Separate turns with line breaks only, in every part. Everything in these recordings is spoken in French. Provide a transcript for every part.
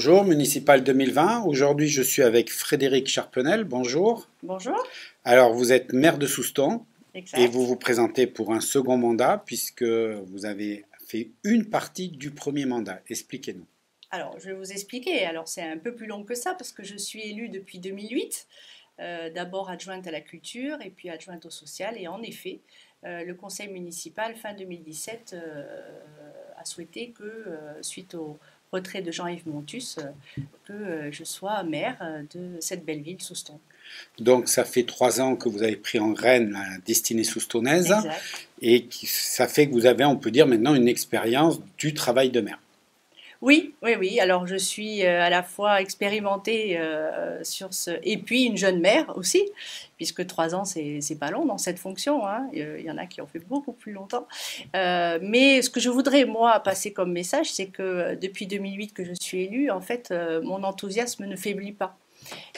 Bonjour, municipal 2020. Aujourd'hui, je suis avec Frédéric Charpenel. Bonjour.
Bonjour.
Alors, vous êtes maire de Souston et
Exact.
vous vous présentez pour un second mandat puisque vous avez fait une partie du premier mandat. Expliquez-nous.
Alors, je vais vous expliquer. Alors, c'est un peu plus long que ça parce que je suis élue depuis 2008. D'abord adjointe à la culture et puis adjointe au social. Et en effet, le conseil municipal, fin 2017, a souhaité que, suite au retrait de Jean-Yves Montus, que je sois maire de cette belle ville, Souston.
Donc, ça fait 3 ans que vous avez pris en graine la destinée soustonnaise
Exact.
et ça fait que vous avez, on peut dire maintenant, une expérience du travail de maire.
Oui, oui, oui. Alors, je suis à la fois expérimentée sur ce, et puis une jeune mère aussi, puisque 3 ans, c'est pas long dans cette fonction, hein. Il y en a qui ont fait beaucoup plus longtemps. Mais ce que je voudrais, moi, passer comme message, c'est que depuis 2008 que je suis élue, en fait, mon enthousiasme ne faiblit pas.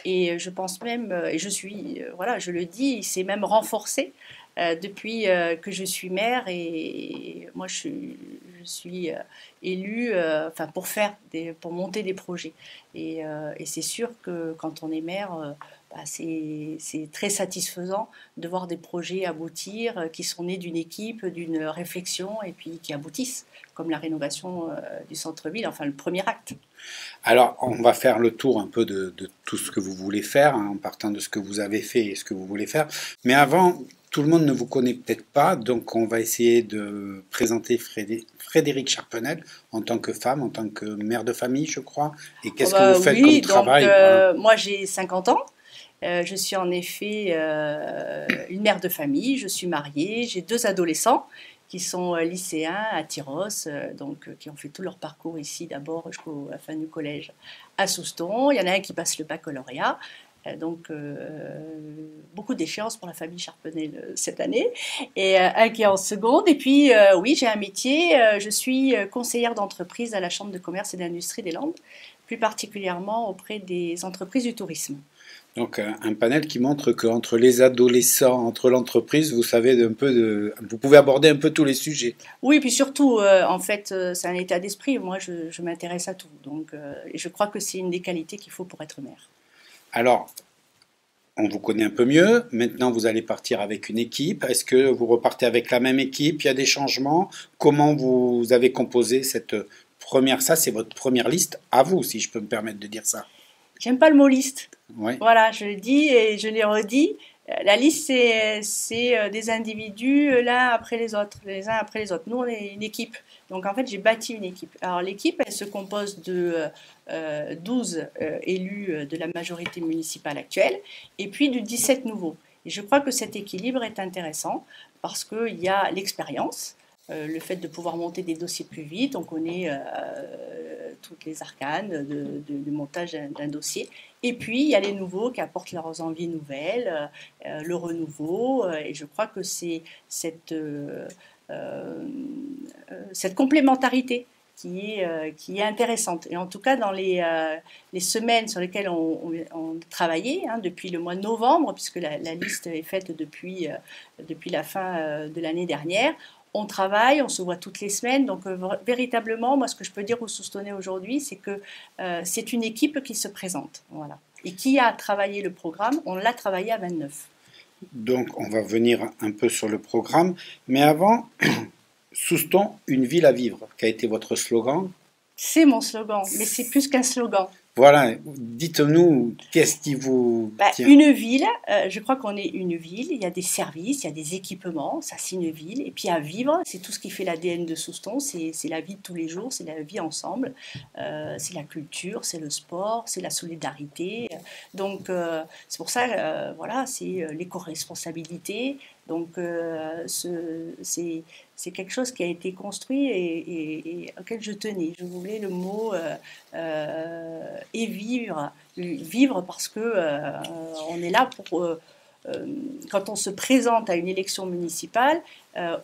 Et je pense même, et je suis, voilà, je le dis, il s'est même renforcé depuis que je suis maire et moi je suis élue enfin, pour monter des projets. Et c'est sûr que quand on est maire, bah, c'est très satisfaisant de voir des projets aboutir qui sont nés d'une équipe, d'une réflexion et puis qui aboutissent, comme la rénovation du centre-ville, enfin le premier acte.
Alors, on va faire le tour un peu de tout ce que vous voulez faire, hein, en partant de ce que vous avez fait et ce que vous voulez faire. Mais avant, tout le monde ne vous connaît peut-être pas, donc on va essayer de présenter Frédéric Charpenel en tant que femme, en tant que mère de famille, je crois. Et
Oh
qu'est-ce que vous
bah
faites comme
oui, donc
travail? Voilà.
moi j'ai 50 ans. Je suis en effet une mère de famille, je suis mariée, j'ai 2 adolescents qui sont lycéens à Tyros, qui ont fait tout leur parcours ici d'abord jusqu'à la fin du collège à Souston. Il y en a un qui passe le baccalauréat, beaucoup d'échéances pour la famille Charpenel cette année, et un qui est en seconde. Et puis oui, j'ai un métier, je suis conseillère d'entreprise à la Chambre de commerce et d'industrie des Landes, plus particulièrement auprès des entreprises du tourisme.
Donc un panel qui montre qu'entre les adolescents, entre l'entreprise, vous savez vous pouvez aborder un peu tous les sujets.
Oui, puis surtout, en fait, c'est un état d'esprit. Moi, je m'intéresse à tout. Et je crois que c'est une des qualités qu'il faut pour être maire.
Alors, on vous connaît un peu mieux. Maintenant, vous allez partir avec une équipe. Est-ce que vous repartez avec la même équipe? Il y a des changements? Comment vous avez composé cette première? Ça, c'est votre première liste à vous, si je peux me permettre de dire ça.
J'aime pas le mot liste.
Oui.
Voilà, je le dis et je l'ai redit. La liste, c'est des individus l'un après les autres, les uns après les autres. Nous, on est une équipe. Donc, en fait, j'ai bâti une équipe. Alors, l'équipe, elle se compose de 12 élus de la majorité municipale actuelle et puis de 17 nouveaux. Et je crois que cet équilibre est intéressant parce qu'il y a l'expérience, le fait de pouvoir monter des dossiers plus vite, on connaît toutes les arcanes du montage d'un dossier. Et puis, il y a les nouveaux qui apportent leurs envies nouvelles, le renouveau, et je crois que c'est cette complémentarité qui est intéressante. Et en tout cas, dans les semaines sur lesquelles on travaillait, hein, depuis le mois de novembre, puisque la liste est faite depuis la fin de l'année dernière, on travaille, on se voit toutes les semaines. Donc, véritablement, moi, ce que je peux dire aux Soustonnais aujourd'hui, c'est que c'est une équipe qui se présente. Voilà. Et qui a travaillé le programme? On l'a travaillé à 29.
Donc, on va venir un peu sur le programme. Mais avant, Souston, une ville à vivre, qui a été votre slogan.
C'est mon slogan, mais c'est plus qu'un slogan.
Voilà, dites-nous, qu'est-ce qui vous
Bah,
tient?
une ville, je crois qu'on est une ville, il y a des services, il y a des équipements, ça c'est une ville. Et puis à vivre, c'est tout ce qui fait l'ADN de Souston, c'est la vie de tous les jours, c'est la vie ensemble, c'est la culture, c'est le sport, c'est la solidarité. C'est pour ça, voilà, c'est l'éco-responsabilité. C'est quelque chose qui a été construit et auquel je tenais. Je voulais le mot et vivre parce que on est là pour quand on se présente à une élection municipale,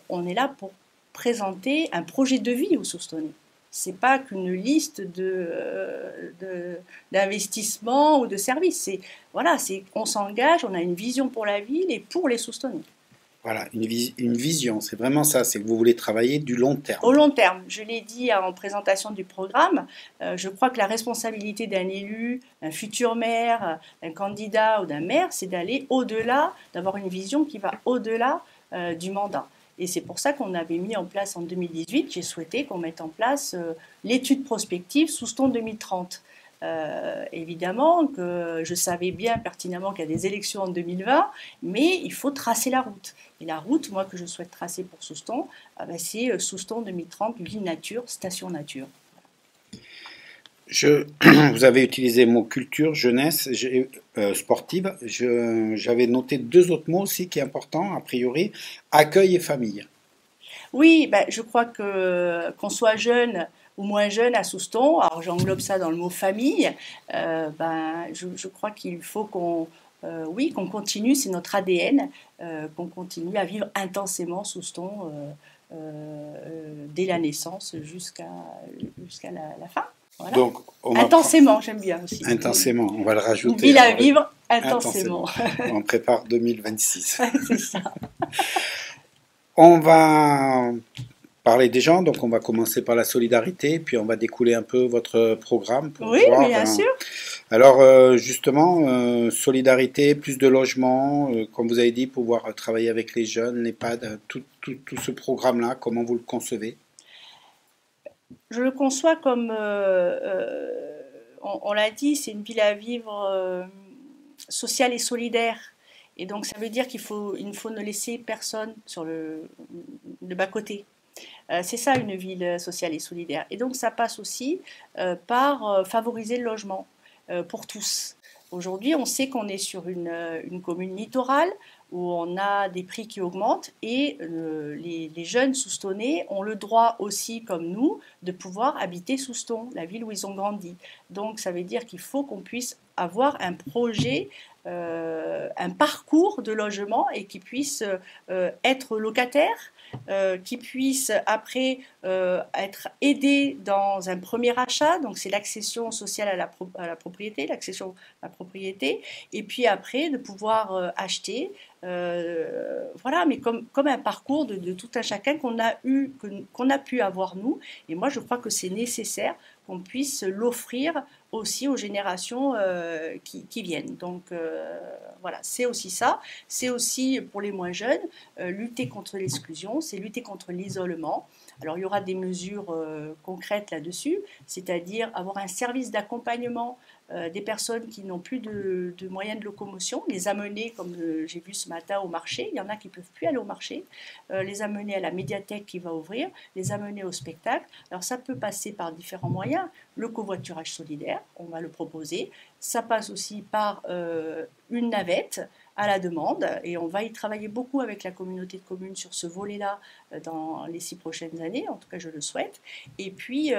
on est là pour présenter un projet de vie aux Soustonnais. C'est pas qu'une liste d'investissements ou de services. Voilà, on s'engage, on a une vision pour la ville et pour les Soustonnais.
Voilà, une vision, c'est vraiment ça, c'est que vous voulez travailler du long terme.
Au long terme, je l'ai dit en présentation du programme, je crois que la responsabilité d'un élu, d'un futur maire, d'un candidat ou d'un maire, c'est d'aller au-delà, d'avoir une vision qui va au-delà du mandat. Et c'est pour ça qu'on avait mis en place en 2018, j'ai souhaité qu'on mette en place l'étude prospective Souston 2030. Évidemment que je savais bien pertinemment qu'il y a des élections en 2020, mais il faut tracer la route. Et la route, moi, que je souhaite tracer pour Souston, c'est Souston 2030, ville nature, station nature.
Vous avez utilisé le mot culture, jeunesse, sportive. J'avais noté deux autres mots aussi qui est important, a priori, accueil et famille.
Oui, ben, je crois que qu'on soit jeune ou moins jeune à Souston, alors j'englobe ça dans le mot famille, je crois qu'il faut oui, qu'on continue, c'est notre ADN, qu'on continue à vivre intensément Souston dès la naissance jusqu'à la fin. Voilà.
Donc,
Intensément, j'aime bien aussi.
Intensément, on va le rajouter.
Une ville à vivre intensément.
On prépare 2026.
C'est ça.
On va parler des gens, donc on va commencer par la solidarité, puis on va découler un peu votre programme pour
oui,
voir.
Bien sûr.
Alors justement, solidarité, plus de logements, comme vous avez dit, pouvoir travailler avec les jeunes, l'EHPAD, tout ce programme-là, comment vous le concevez?
Je le conçois comme, on l'a dit, c'est une ville à vivre sociale et solidaire. Et donc ça veut dire il ne faut ne laisser personne sur le bas-côté. C'est ça une ville sociale et solidaire. Et donc ça passe aussi par favoriser le logement pour tous. Aujourd'hui, on sait qu'on est sur une commune littorale où on a des prix qui augmentent et les jeunes soustonnais ont le droit aussi, comme nous, de pouvoir habiter Souston, la ville où ils ont grandi. Donc ça veut dire qu'il faut qu'on puisse avoir un projet, un parcours de logement et qui puisse être locataire, qui puisse après être aidé dans un premier achat, donc c'est l'accession sociale à la propriété, l'accession à la propriété, et puis après de pouvoir acheter, voilà, mais comme un parcours de tout un chacun qu'on a pu avoir nous, et moi je crois que c'est nécessaire qu'on puisse l'offrir aussi aux générations qui viennent. Donc voilà, c'est aussi ça. C'est aussi pour les moins jeunes, lutter contre l'exclusion, c'est lutter contre l'isolement. Alors il y aura des mesures concrètes là-dessus, c'est-à-dire avoir un service d'accompagnement des personnes qui n'ont plus de moyens de locomotion, les amener, comme j'ai vu ce matin, au marché. Il y en a qui ne peuvent plus aller au marché, les amener à la médiathèque qui va ouvrir, les amener au spectacle. Alors ça peut passer par différents moyens. Le covoiturage solidaire, on va le proposer. Ça passe aussi par une navette à la demande et on va y travailler beaucoup avec la communauté de communes sur ce volet-là dans les 6 prochaines années, en tout cas je le souhaite. Et puis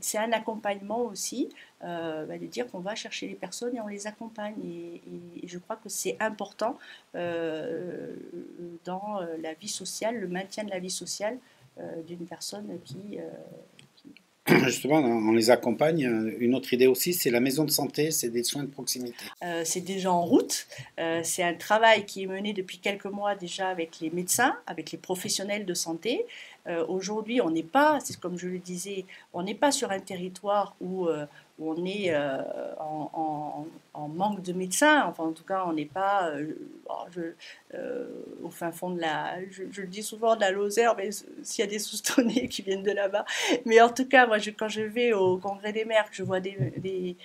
c'est un accompagnement aussi, de dire qu'on va chercher les personnes et on les accompagne et je crois que c'est important dans la vie sociale, le maintien de la vie sociale d'une personne qui
Justement, on les accompagne. Une autre idée aussi, c'est la maison de santé, c'est des soins de proximité.
C'est déjà en route. C'est un travail qui est mené depuis quelques mois déjà avec les médecins, avec les professionnels de santé. Aujourd'hui, on n'est pas, c'est comme je le disais, on n'est pas sur un territoire où on est en manque de médecins. Enfin, en tout cas, on n'est pas au fin fond de je le dis souvent, de la Lozère, mais s'il y a des Soustonnais qui viennent de là-bas. Mais en tout cas, moi, quand je vais au Congrès des maires, que je vois des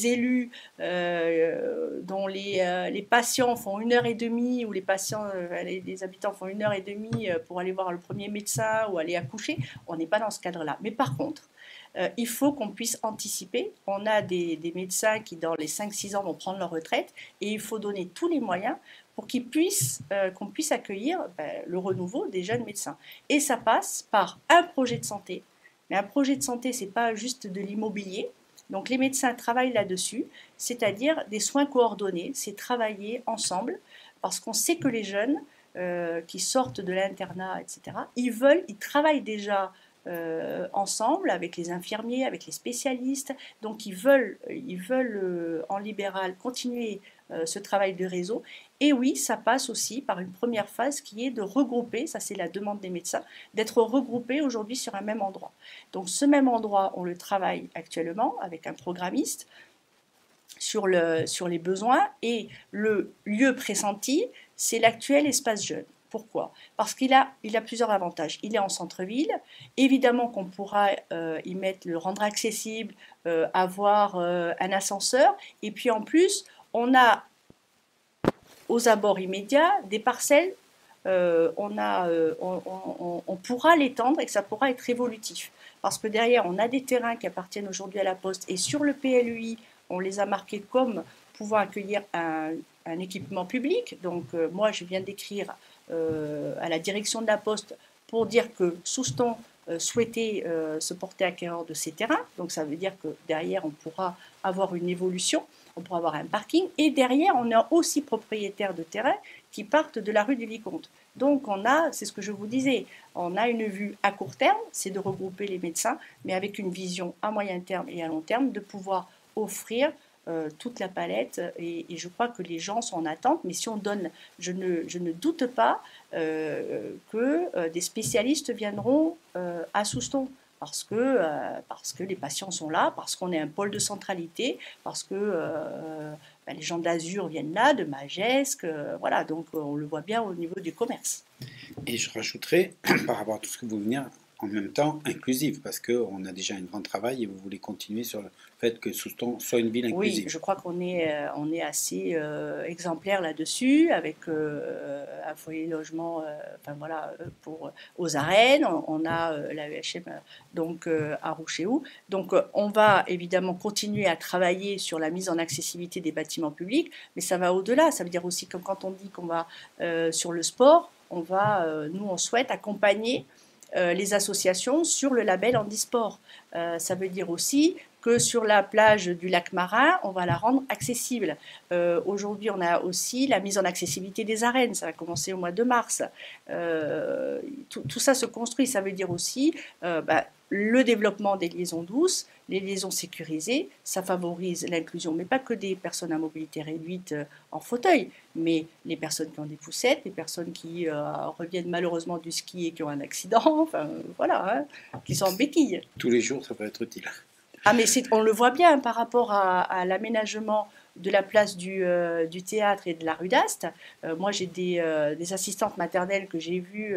élus dont les patients font 1 heure et demie, ou les habitants font 1 heure et demie pour aller voir le premier médecin ou aller accoucher, on n'est pas dans ce cadre-là. Mais par contre, il faut qu'on puisse anticiper. On a des médecins qui, dans les 5-6 ans, vont prendre leur retraite et il faut donner tous les moyens pour qu'on puisse accueillir le renouveau des jeunes médecins. Et ça passe par un projet de santé. Mais un projet de santé, ce n'est pas juste de l'immobilier. Donc les médecins travaillent là-dessus, c'est-à-dire des soins coordonnés, c'est travailler ensemble, parce qu'on sait que les jeunes qui sortent de l'internat, etc., ils travaillent déjà ensemble avec les infirmiers, avec les spécialistes. Donc ils veulent en libéral continuer ce travail de réseau Et oui, ça passe aussi par une première phase qui est de regrouper, ça c'est la demande des médecins, d'être regroupés aujourd'hui sur un même endroit. Donc ce même endroit, on le travaille actuellement avec un programmiste sur les besoins, et le lieu pressenti, c'est l'actuel espace jeune. Pourquoi? Parce qu'il a plusieurs avantages. Il est en centre-ville. Évidemment qu'on pourra y mettre, le rendre accessible, avoir un ascenseur. Et puis en plus, on a aux abords immédiats des parcelles. On pourra l'étendre et que ça pourra être évolutif. Parce que derrière, on a des terrains qui appartiennent aujourd'hui à la Poste. Et sur le PLUI, on les a marqués comme pouvant accueillir un équipement public. Donc moi, je viens d'écrire à la direction de la Poste pour dire que Souston souhaitait se porter acquéreur de ces terrains. Donc ça veut dire que derrière, on pourra avoir une évolution, on pourra avoir un parking. Et derrière, on est aussi propriétaire de terrains qui partent de la rue du Vicomte. Donc on a, c'est ce que je vous disais, on a une vue à court terme, c'est de regrouper les médecins, mais avec une vision à moyen terme et à long terme de pouvoir offrir toute la palette, et je crois que les gens sont en attente, mais si on donne, je ne doute pas que des spécialistes viendront à Souston, parce que les patients sont là, parce qu'on est un pôle de centralité, parce que les gens d'Azur viennent là, de Magesque, voilà, donc on le voit bien au niveau du commerce.
Et je rajouterais, par rapport à tout ce que vous venez, en même temps inclusive, parce qu'on a déjà un grand travail et vous voulez continuer sur le fait que Souston soit une ville inclusive.
Oui, je crois qu'on est assez exemplaire là-dessus, avec un foyer logement enfin, voilà, aux arènes, on a la EHM donc, à Rouchéou. Donc on va évidemment continuer à travailler sur la mise en accessibilité des bâtiments publics, mais ça va au-delà, ça veut dire aussi comme quand on dit qu'on va sur le sport, nous on souhaite accompagner les associations sur le label handisport. Ça veut dire aussi que sur la plage du lac Marin, on va la rendre accessible. Aujourd'hui, on a aussi la mise en accessibilité des arènes, ça va commencer au mois de mars. Tout ça se construit, ça veut dire aussi le développement des liaisons douces, les liaisons sécurisées, ça favorise l'inclusion, mais pas que des personnes à mobilité réduite en fauteuil, mais les personnes qui ont des poussettes, les personnes qui reviennent malheureusement du ski et qui ont un accident, enfin voilà, hein, qui sont en béquille.
Tous les jours, ça peut être utile.
Ah mais on le voit bien par rapport à l'aménagement de la place du théâtre et de la rue d'Ast. Moi, j'ai des assistantes maternelles que j'ai vues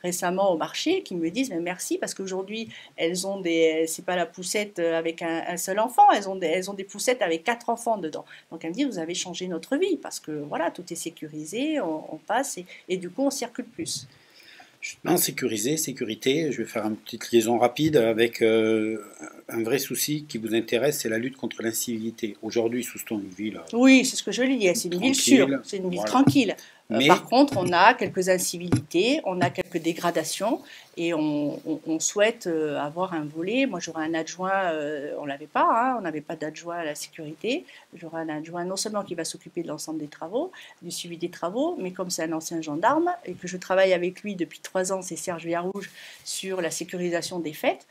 récemment au marché qui me disent mais merci parce qu'aujourd'hui, elles ont c'est pas la poussette avec un seul enfant, elles ont des poussettes avec 4 enfants dedans. Donc, elles me disent vous avez changé notre vie parce que voilà, tout est sécurisé, on passe et du coup, on circule plus.
Justement, sécurité, je vais faire une petite liaison rapide avec un vrai souci qui vous intéresse, c'est la lutte contre l'incivilité. Aujourd'hui, Souston est une ville.
Oui, c'est ce que je dis, c'est une ville sûre, c'est une ville tranquille. Mais par contre, on a quelques incivilités, on a quelques dégradations et on souhaite avoir un volet. Moi, j'aurai un adjoint, on l'avait pas, hein, on n'avait pas d'adjoint à la sécurité. J'aurai un adjoint non seulement qui va s'occuper de l'ensemble des travaux, du suivi des travaux, mais comme c'est un ancien gendarme et que je travaille avec lui depuis 3 ans, c'est Serge Villarouge, sur la sécurisation des fêtes.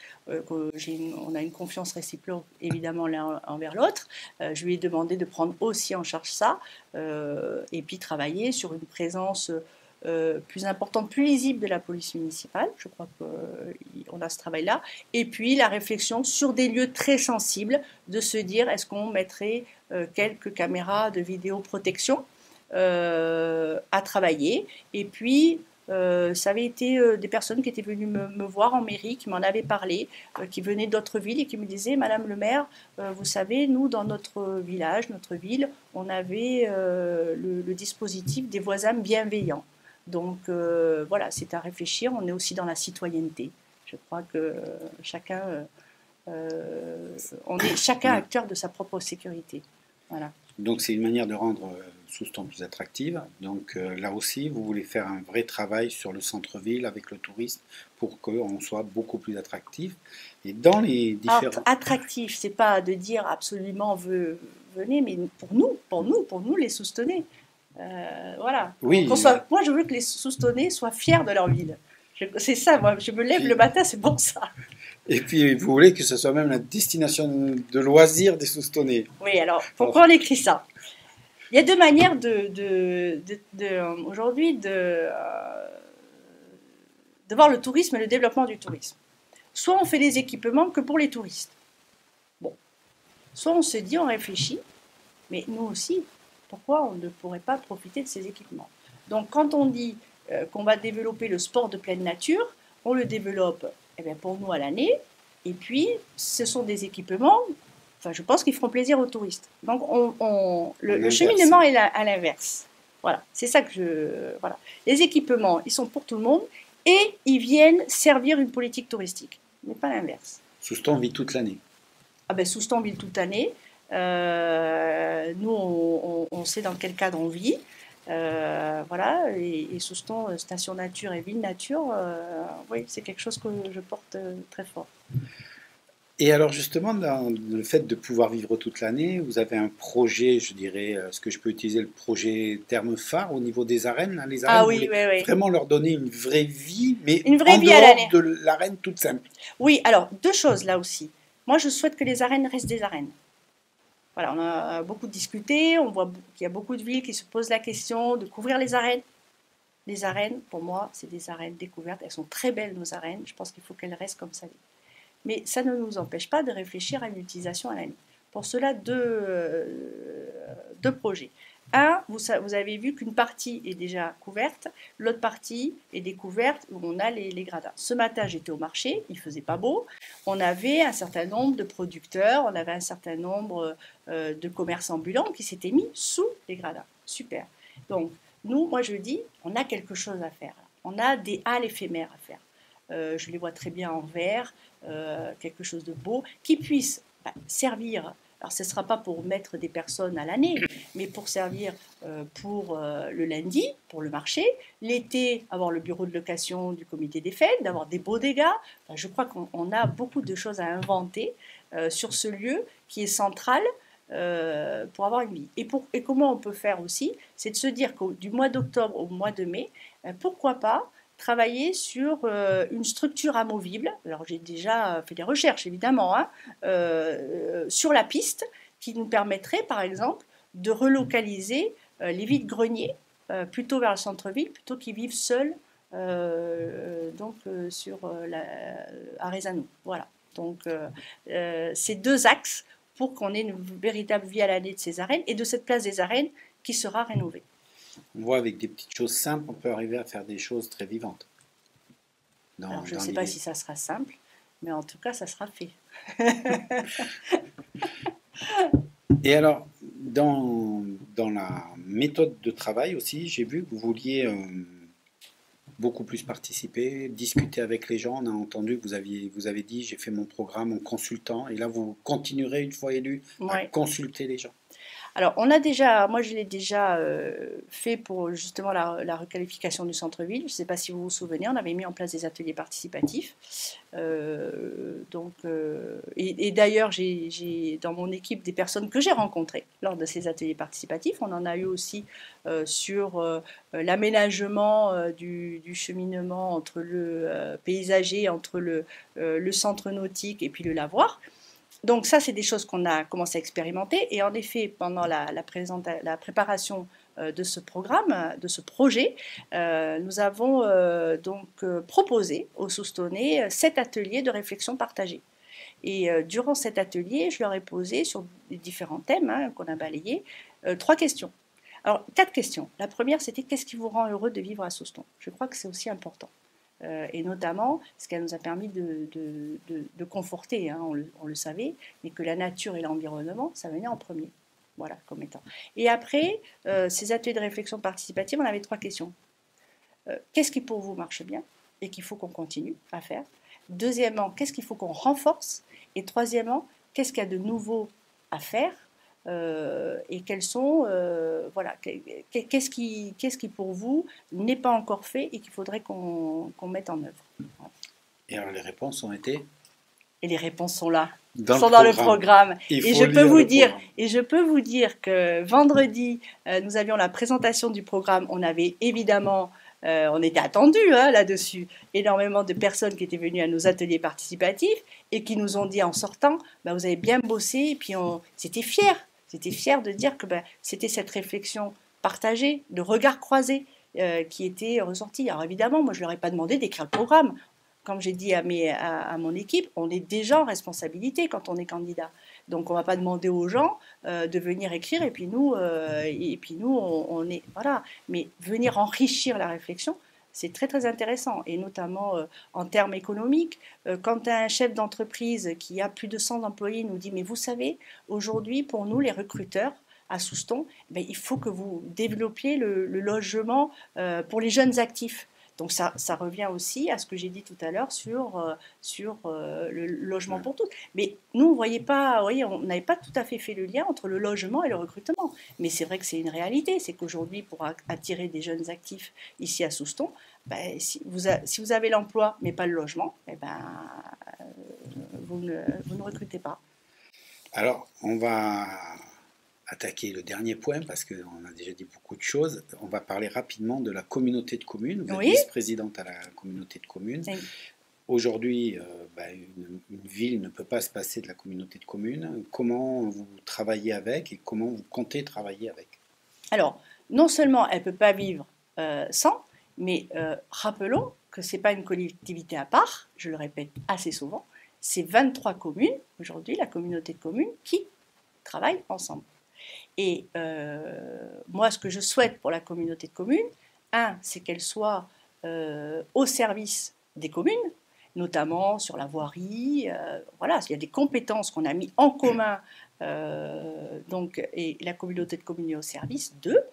On a une confiance réciproque évidemment l'un envers l'autre. Je lui ai demandé de prendre aussi en charge ça et puis travailler sur une présence plus importante, plus lisible de la police municipale. Je crois qu'on a ce travail-là. Et puis la réflexion sur des lieux très sensibles, de se dire est-ce qu'on mettrait quelques caméras de vidéoprotection à travailler. Et puis ça avait été des personnes qui étaient venues me voir en mairie, qui m'en avaient parlé, qui venaient d'autres villes et qui me disaient Madame le maire, vous savez, nous dans notre village, notre ville, on avait le dispositif des voisins bienveillants. Donc voilà, c'est à réfléchir. On est aussi dans la citoyenneté. Je crois que chacun acteur de sa propre sécurité. Voilà.
Donc c'est une manière de rendre Souston plus attractive. Donc là aussi, vous voulez faire un vrai travail sur le centre-ville avec le tourisme pour qu'on soit beaucoup plus attractif. Et dans les différents...
Attractif, c'est pas de dire absolument venez, mais pour nous les Soustonnais. Voilà.
Oui,
moi, je veux que les Soustonnais soient fiers de leur ville. C'est ça, moi, je me lève le matin, c'est pour ça.
Et puis, vous voulez que ce soit même la destination de loisirs des Soustonnais.
Oui, alors, pourquoi on écrit ça? Il y a deux manières aujourd'hui de voir le tourisme et le développement du tourisme. Soit on fait des équipements que pour les touristes. Bon. Soit on se dit, on réfléchit, mais nous aussi, pourquoi on ne pourrait pas profiter de ces équipements? Donc quand on dit qu'on va développer le sport de pleine nature, on le développe pour nous à l'année, et puis ce sont des équipements, enfin, je pense qu'ils feront plaisir aux touristes. Donc le cheminement est à l'inverse. Voilà, c'est ça que voilà. Les équipements, ils sont pour tout le monde, et ils viennent servir une politique touristique, mais pas l'inverse.
Souston vit toute l'année.
Ah ben, Souston vit toute l'année. Nous, on sait dans quel cadre on vit. Voilà, et Souston, station nature et ville nature, oui, c'est quelque chose que je porte très fort.
Et alors justement, dans le fait de pouvoir vivre toute l'année, vous avez un projet, je dirais, est-ce que je peux utiliser le projet terme phare au niveau des arènes, là, les arènes,
ah oui, oui.
Vraiment leur donner une vraie vie, mais
une vraie
en
vie
dehors
à l'année.
de l'arène toute simple.
Oui, alors deux choses là aussi. Moi, je souhaite que les arènes restent des arènes. Voilà, on a beaucoup discuté, on voit qu'il y a beaucoup de villes qui se posent la question de couvrir les arènes. Les arènes, pour moi, c'est des arènes découvertes. Elles sont très belles, nos arènes. Je pense qu'il faut qu'elles restent comme ça. Mais ça ne nous empêche pas de réfléchir à une utilisation à l'année. Pour cela, deux projets. Un, vous avez vu qu'une partie est déjà couverte, l'autre partie est découverte où on a les gradins. Ce matin, j'étais au marché, il ne faisait pas beau. On avait un certain nombre de producteurs, on avait un certain nombre de commerces ambulants qui s'étaient mis sous les gradins. Super. Donc, nous, moi je dis, on a quelque chose à faire. On a des halles éphémères à faire. Je les vois très bien en verre, quelque chose de beau, qui puisse servir. Alors, ce ne sera pas pour mettre des personnes à l'année, mais pour servir pour le lundi, pour le marché, l'été, avoir le bureau de location du comité des fêtes, d'avoir des bodegas. Enfin, je crois qu'on a beaucoup de choses à inventer sur ce lieu qui est central pour avoir une vie. Et comment on peut faire aussi, c'est de se dire que du mois d'octobre au mois de mai, pourquoi pas travailler sur une structure amovible. Alors j'ai déjà fait des recherches évidemment sur la piste qui nous permettrait par exemple de relocaliser les vides-greniers plutôt vers le centre-ville plutôt qu'ils vivent seuls à Rezano. Voilà. Donc c'est deux axes pour qu'on ait une véritable vie à l'année de ces arènes et de cette place des arènes qui sera rénovée.
On voit avec des petites choses simples, on peut arriver à faire des choses très vivantes.
Alors, je ne sais pas si ça sera simple, mais en tout cas, ça sera fait.
Et alors, dans la méthode de travail aussi, j'ai vu que vous vouliez beaucoup plus participer, discuter avec les gens. On a entendu que vous avez dit, j'ai fait mon programme en consultant, et là, vous continuerez, une fois élu, à consulter les gens.
Alors, moi je l'ai déjà fait pour justement la requalification du centre-ville. Je ne sais pas si vous vous souvenez, on avait mis en place des ateliers participatifs. Et d'ailleurs, j'ai dans mon équipe des personnes que j'ai rencontrées lors de ces ateliers participatifs. On en a eu aussi sur l'aménagement du cheminement entre le paysager, entre le centre nautique et puis le lavoir. Donc ça, c'est des choses qu'on a commencé à expérimenter. Et en effet, pendant la préparation de ce programme, de ce projet, nous avons proposé aux Soustonnais 7 ateliers de réflexion partagée. Et durant cet atelier, je leur ai posé sur différents thèmes qu'on a balayés 3 questions. Alors, 4 questions. La première, c'était qu'est-ce qui vous rend heureux de vivre à Souston? Je crois que c'est aussi important. Et notamment, ce qu'elle nous a permis de conforter, on le savait, mais que la nature et l'environnement, ça venait en premier. Voilà, comme étant. Et après, ces ateliers de réflexion participative, on avait 3 questions. Qu'est-ce qui pour vous marche bien et qu'il faut qu'on continue à faire? Deuxièmement, qu'est-ce qu'il faut qu'on renforce? Et troisièmement, qu'est-ce qu'il y a de nouveau à faire? Et quels sont, qu'est-ce qui pour vous n'est pas encore fait et qu'il faudrait qu'on mette en œuvre. Voilà.
Et alors les réponses ont été?
Et les réponses sont là,
dans
le programme. Et je peux vous dire que vendredi, nous avions la présentation du programme. On avait évidemment, on était attendus là-dessus, énormément de personnes qui étaient venues à nos ateliers participatifs et qui nous ont dit en sortant, vous avez bien bossé, et puis c'était fiers. J'étais fière de dire que c'était cette réflexion partagée, de regard croisé, qui était ressortie. Alors évidemment, moi je ne leur ai pas demandé d'écrire le programme. Comme j'ai dit à mon équipe, on est déjà en responsabilité quand on est candidat. Donc on ne va pas demander aux gens de venir écrire et puis nous, on est... Voilà. Mais venir enrichir la réflexion, c'est très très intéressant, et notamment en termes économiques. Quand un chef d'entreprise qui a plus de 100 employés nous dit « Mais vous savez, aujourd'hui, pour nous, les recruteurs, à Souston, il faut que vous développiez le logement pour les jeunes actifs. » Donc ça revient aussi à ce que j'ai dit tout à l'heure sur le logement pour tous. Mais nous, on n'avait pas tout à fait fait le lien entre le logement et le recrutement. Mais c'est vrai que c'est une réalité, c'est qu'aujourd'hui, pour attirer des jeunes actifs ici à Souston, si vous avez l'emploi mais pas le logement, vous ne recrutez pas.
Alors, on va attaquer le dernier point parce qu'on a déjà dit beaucoup de choses. On va parler rapidement de la communauté de communes. Vous êtes vice-présidente à la communauté de communes. Oui. Aujourd'hui, une ville ne peut pas se passer de la communauté de communes. Comment vous travaillez avec et comment vous comptez travailler avec?
Alors, non seulement elle ne peut pas vivre sans, mais rappelons que ce n'est pas une collectivité à part, je le répète assez souvent, c'est 23 communes, aujourd'hui, la communauté de communes, qui travaillent ensemble. Et moi, ce que je souhaite pour la communauté de communes, c'est qu'elle soit au service des communes, notamment sur la voirie. Voilà, il y a des compétences qu'on a mis en commun, et la communauté de communes est au service d'eux.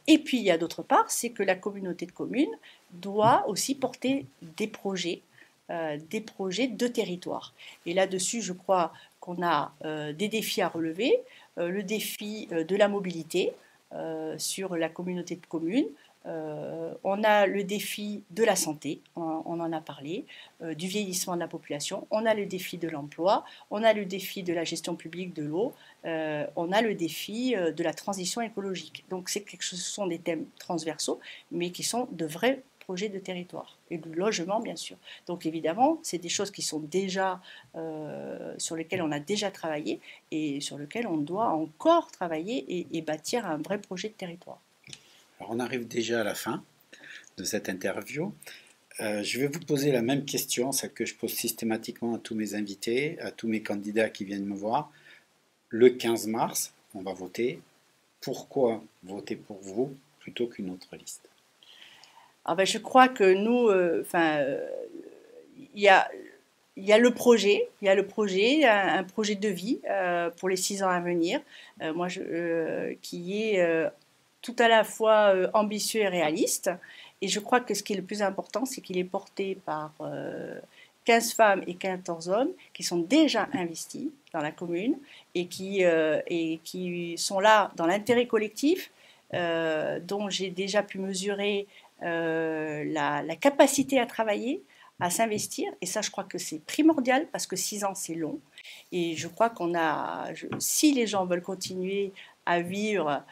Et puis, il y a d'autre part, c'est que la communauté de communes doit aussi porter des projets de territoire. Et là-dessus, je crois qu'on a des défis à relever. Le défi de la mobilité sur la communauté de communes. On a le défi de la santé, on en a parlé, du vieillissement de la population. On a le défi de l'emploi, on a le défi de la gestion publique de l'eau, on a le défi de la transition écologique. Donc ce sont des thèmes transversaux, mais qui sont de vrais projets de territoire et de logement, bien sûr. Donc évidemment, c'est des choses qui sont déjà sur lesquelles on a déjà travaillé et sur lesquelles on doit encore travailler et bâtir un vrai projet de territoire.
Alors on arrive déjà à la fin de cette interview. Je vais vous poser la même question, celle que je pose systématiquement à tous mes invités, à tous mes candidats qui viennent me voir. Le 15 mars, on va voter. Pourquoi voter pour vous plutôt qu'une autre liste?
Je crois que nous, il y a le projet, un projet de vie pour les 6 ans à venir, qui est tout à la fois ambitieux et réaliste. Et je crois que ce qui est le plus important, c'est qu'il est porté par 15 femmes et 14 hommes qui sont déjà investis dans la commune et qui sont là dans l'intérêt collectif, dont j'ai déjà pu mesurer la capacité à travailler, à s'investir. Et ça, je crois que c'est primordial parce que 6 ans, c'est long. Et je crois si les gens veulent continuer à vivre,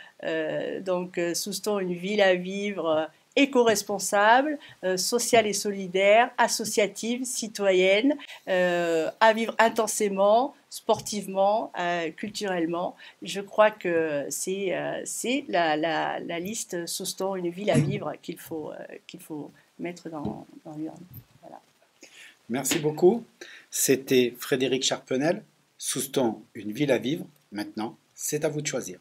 Souston, une ville à vivre éco-responsable, sociale et solidaire, associative, citoyenne, à vivre intensément, sportivement, culturellement. Je crois que c'est la liste Souston, une ville à vivre qu'il faut mettre dans l'urne. Voilà.
Merci beaucoup. C'était Frédéric Charpenel. Souston, une ville à vivre. Maintenant, c'est à vous de choisir.